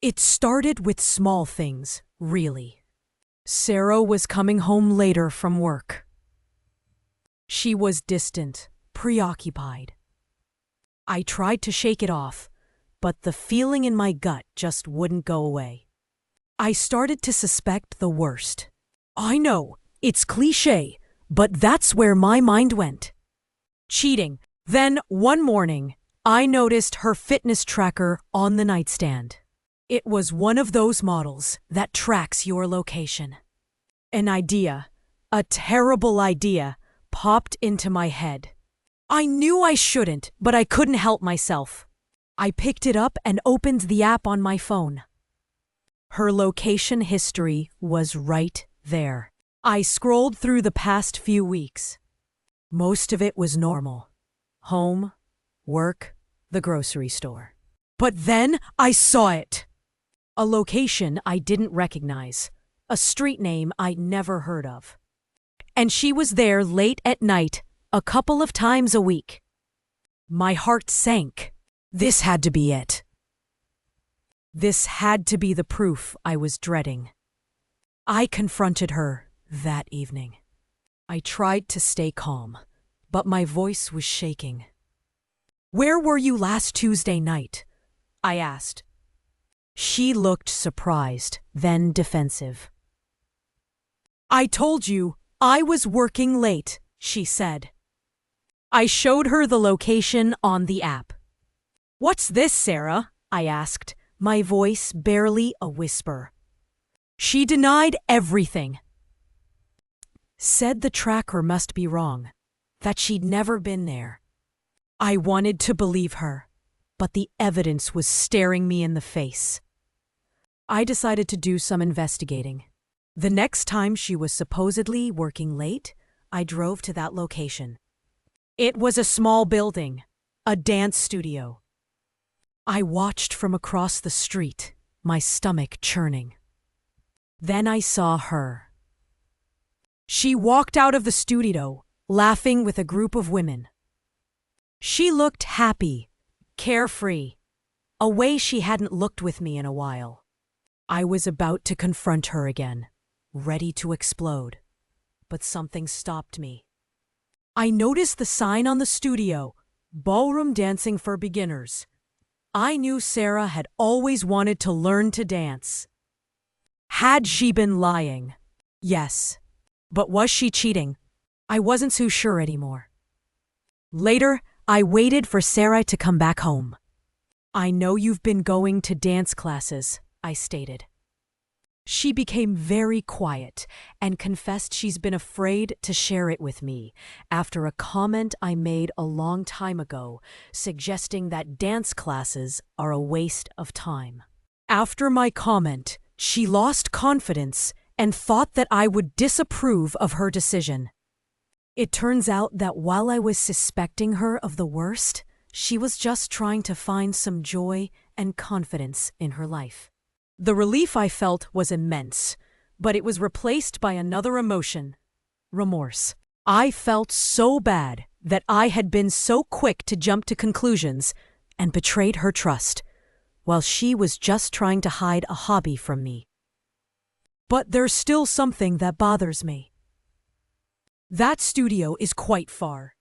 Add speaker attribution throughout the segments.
Speaker 1: It started with small things, really. Sarah was coming home later from work. She was distant, preoccupied. I tried to shake it off, but the feeling in my gut just wouldn't go away. I started to suspect the worst. I know, it's cliché, but that's where my mind went. Cheating. Then, one morning, I noticed her fitness tracker on the nightstand. It was one of those models that tracks your location. An idea, a terrible idea, popped into my head. I knew I shouldn't, but I couldn't help myself. I picked it up and opened the app on my phone. Her location history was right there. I scrolled through the past few weeks. Most of it was normal. Home, work, the grocery store. But then I saw it. A location I didn't recognize. A street name I'd never heard of. And she was there late at night, a couple of times a week. My heart sank. This had to be it. This had to be the proof I was dreading. I confronted her that evening. I tried to stay calm, but my voice was shaking. "Where were you last Tuesday night?" I asked. She looked surprised, then defensive. "I told you I was working late," she said. I showed her the location on the app. "What's this, Sarah?" I asked, my voice barely a whisper. She denied everything. Said the tracker must be wrong, that she'd never been there. I wanted to believe her, but the evidence was staring me in the face. I decided to do some investigating. The next time she was supposedly working late, I drove to that location. It was a small building, a dance studio. I watched from across the street, my stomach churning. Then I saw her. She walked out of the studio, laughing with a group of women. She looked happy, carefree, a way she hadn't looked with me in a while. I was about to confront her again, ready to explode, but something stopped me. I noticed the sign on the studio, Ballroom Dancing for Beginners. I knew Sarah had always wanted to learn to dance. Had she been lying? Yes. But was she cheating? I wasn't so sure anymore. Later, I waited for Sarah to come back home. "I know you've been going to dance classes," I stated. She became very quiet and confessed she's been afraid to share it with me after a comment I made a long time ago, suggesting that dance classes are a waste of time. After my comment, she lost confidence and thought that I would disapprove of her decision. It turns out that while I was suspecting her of the worst, she was just trying to find some joy and confidence in her life. The relief I felt was immense, but it was replaced by another emotion: remorse. I felt so bad that I had been so quick to jump to conclusions and betrayed her trust, while she was just trying to hide a hobby from me. But there's still something that bothers me. That studio is quite far.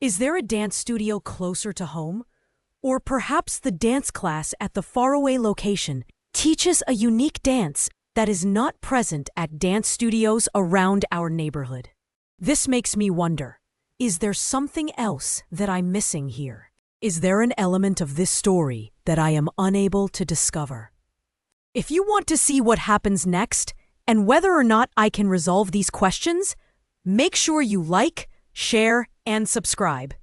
Speaker 1: Is there a dance studio closer to home? Or perhaps the dance class at the faraway location teaches a unique dance that is not present at dance studios around our neighborhood. This makes me wonder, is there something else that I'm missing here? Is there an element of this story that I am unable to discover? If you want to see what happens next and whether or not I can resolve these questions, make sure you like, share, and subscribe.